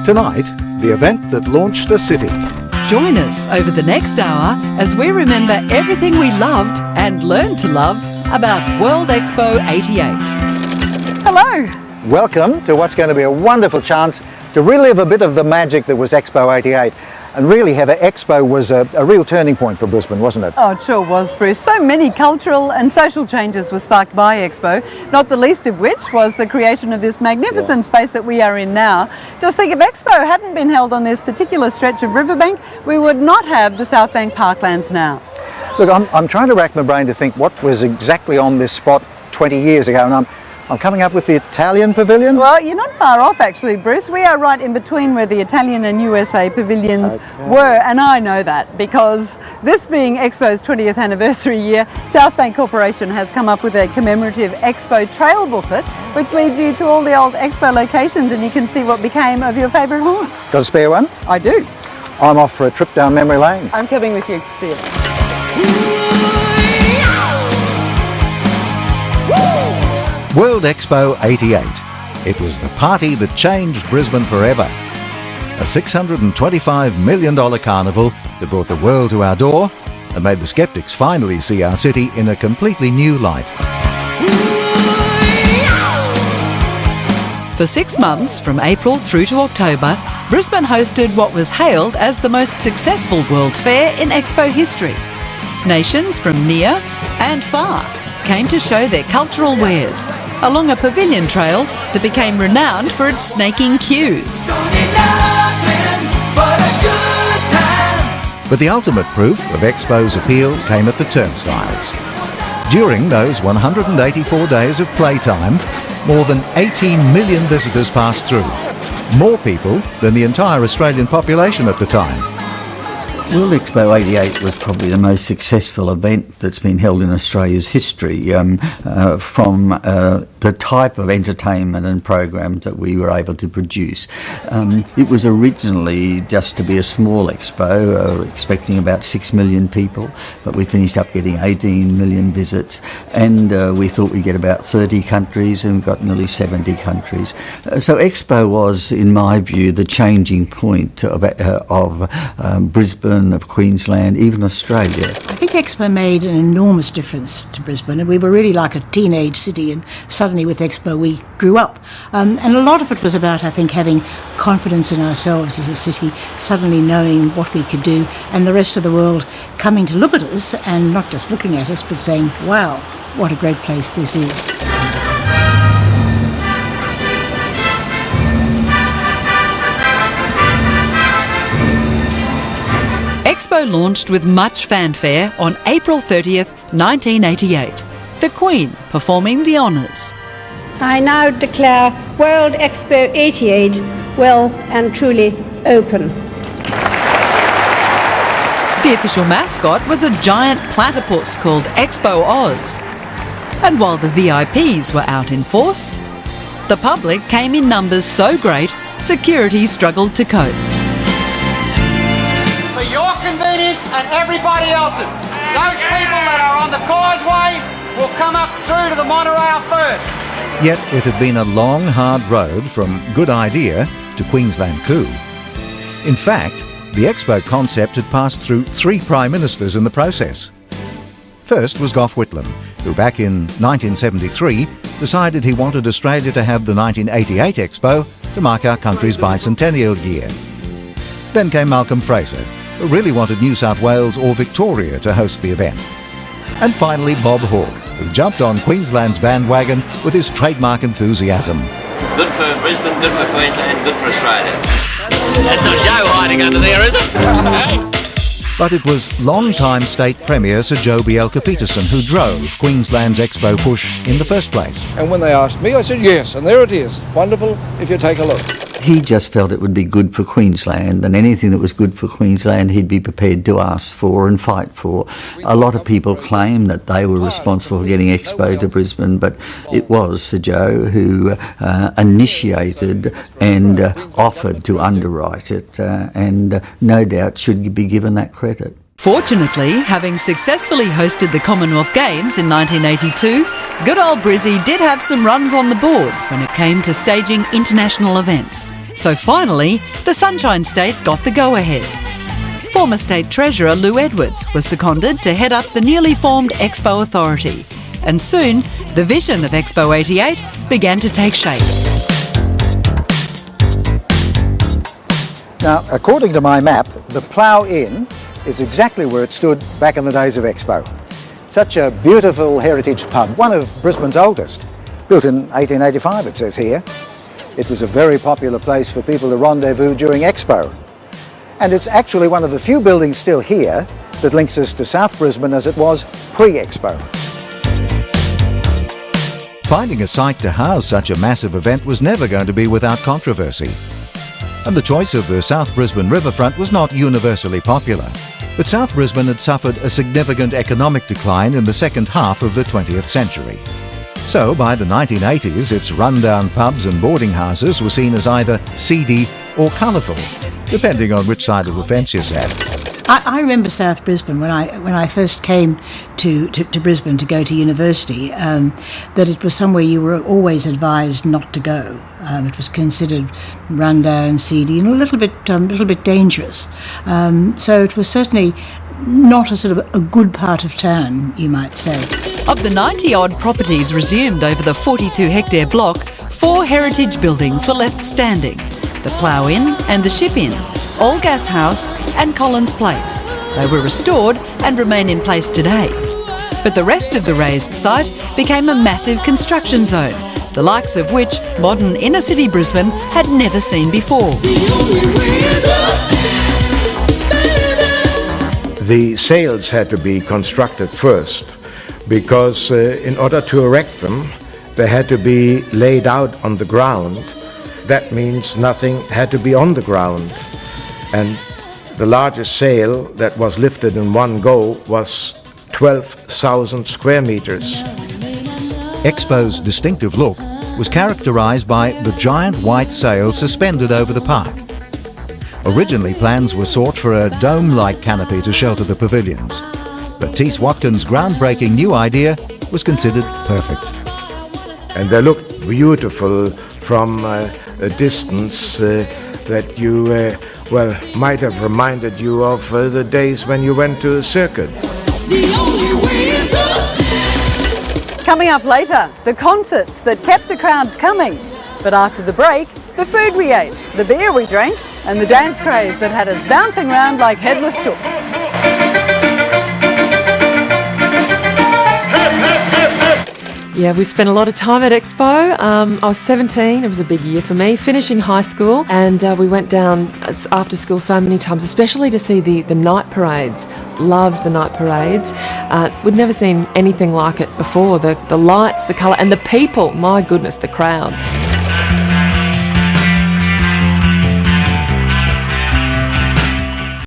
Tonight, the event that launched a city. Join us over the next hour as we remember everything we loved and learned to love about World Expo 88. Hello. Welcome to what's going to be a wonderful chance to relive a bit of the magic that was Expo 88. And really, Heather, Expo was a real turning point for Brisbane, wasn't it? Oh, it sure was, Bruce. So many cultural and social changes were sparked by Expo, not the least of which was the creation of this magnificent space that we are in now. Just think, if Expo hadn't been held on this particular stretch of riverbank, we would not have the South Bank parklands now. Look, I'm trying to rack my brain to think what was exactly on this spot 20 years ago, and I'm coming up with the Italian pavilion. Well, you're not far off actually, Bruce. We are right in between where the Italian and USA pavilions were, and I know that because this being Expo's 20th anniversary year, South Bank Corporation has come up with a commemorative Expo trail booklet which leads you to all the old Expo locations, and you can see what became of your favourite horse. Got a spare one? I do. I'm off for a trip down memory lane. I'm coming with you. See you. World Expo 88. It was the party that changed Brisbane forever. A $625 million carnival that brought the world to our door and made the skeptics finally see our city in a completely new light. For 6 months, from April through to October, Brisbane hosted what was hailed as the most successful World Fair in Expo history. Nations from near and far came to show their cultural wares along a pavilion trail that became renowned for its snaking queues. But the ultimate proof of Expo's appeal came at the turnstiles. During those 184 days of playtime, more than 18 million visitors passed through. More people than the entire Australian population at the time. World Expo 88 was probably the most successful event that's been held in Australia's history, from the type of entertainment and programs that we were able to produce. It was originally just to be a small expo, expecting about 6 million people, but we finished up getting 18 million visits, and we thought we'd get about 30 countries, and we got nearly 70 countries. So Expo was, in my view, the changing point of Brisbane, of Queensland, even Australia. I think Expo made an enormous difference to Brisbane, and we were really like a teenage city, and suddenly with Expo we grew up. And a lot of it was about, I think, having confidence in ourselves as a city, suddenly knowing what we could do, and the rest of the world coming to look at us, and not just looking at us, but saying, wow, what a great place this is. Expo launched with much fanfare on April 30th, 1988. The Queen performing the honours. I now declare World Expo 88 well and truly open. The official mascot was a giant platypus called Expo Oz. And while the VIPs were out in force, the public came in numbers so great, security struggled to cope. For your convenience and everybody else's, those people that are on the causeway will come up through to the monorail first. Yet it had been a long, hard road from good idea to Queensland coup. In fact, the Expo concept had passed through 3 Prime Ministers in the process. First was Gough Whitlam, who back in 1973 decided he wanted Australia to have the 1988 Expo to mark our country's bicentennial year. Then came Malcolm Fraser, who really wanted New South Wales or Victoria to host the event. And finally Bob Hawke, who jumped on Queensland's bandwagon with his trademark enthusiasm. Good for Brisbane, good for Queensland, good for Australia. That's not Joe hiding under there, is it? But it was long-time State Premier Sir Joe Bielka-Peterson who drove Queensland's Expo push in the first place. And when they asked me, I said yes, and there it is. Wonderful if you take a look. He just felt it would be good for Queensland, and anything that was good for Queensland he'd be prepared to ask for and fight for. A lot of people claim that they were responsible for getting Expo to Brisbane, but it was Sir Joe who initiated and offered to underwrite it, and no doubt should be given that credit. Fortunately, having successfully hosted the Commonwealth Games in 1982, good old Brizzy did have some runs on the board when it came to staging international events. So finally, the Sunshine State got the go-ahead. Former State Treasurer Lou Edwards was seconded to head up the newly formed Expo Authority, and soon the vision of Expo 88 began to take shape. Now, according to my map, the Plough Inn is exactly where it stood back in the days of Expo. Such a beautiful heritage pub, one of Brisbane's oldest, built in 1885 it says here. It was a very popular place for people to rendezvous during Expo. And it's actually one of the few buildings still here that links us to South Brisbane as it was pre-Expo. Finding a site to house such a massive event was never going to be without controversy. And the choice of the South Brisbane riverfront was not universally popular. But South Brisbane had suffered a significant economic decline in the second half of the 20th century. So by the 1980s, its rundown pubs and boarding houses were seen as either seedy or colourful, depending on which side of the fence you sat. I remember South Brisbane when I first came to Brisbane to go to university, that it was somewhere you were always advised not to go. It was considered rundown, seedy, and a little bit dangerous. So it was certainly not a sort of a good part of town, you might say. Of the 90-odd properties resumed over the 42-hectare block, 4 heritage buildings were left standing: the Plough Inn and the Ship Inn, All Gas House and Collins Place. They were restored and remain in place today. But the rest of the raised site became a massive construction zone, the likes of which modern inner-city Brisbane had never seen before. The sails had to be constructed first, because in order to erect them, they had to be laid out on the ground. That means nothing had to be on the ground. And the largest sail that was lifted in one go was 12,000 square meters. Expo's distinctive look was characterised by the giant white sail suspended over the park. Originally, plans were sought for a dome-like canopy to shelter the pavilions, but Tees Watkins' groundbreaking new idea was considered perfect. And they looked beautiful from a distance that you, might have reminded you of the days when you went to a circuit. Coming up later, the concerts that kept the crowds coming. But after the break, the food we ate, the beer we drank, and the dance craze that had us bouncing around like headless chooks. Yeah, we spent a lot of time at Expo. I was 17, it was a big year for me, finishing high school, and we went down after school so many times, especially to see the night parades. Loved the night parades. We'd never seen anything like it before. The lights, the colour, and the people, my goodness, the crowds.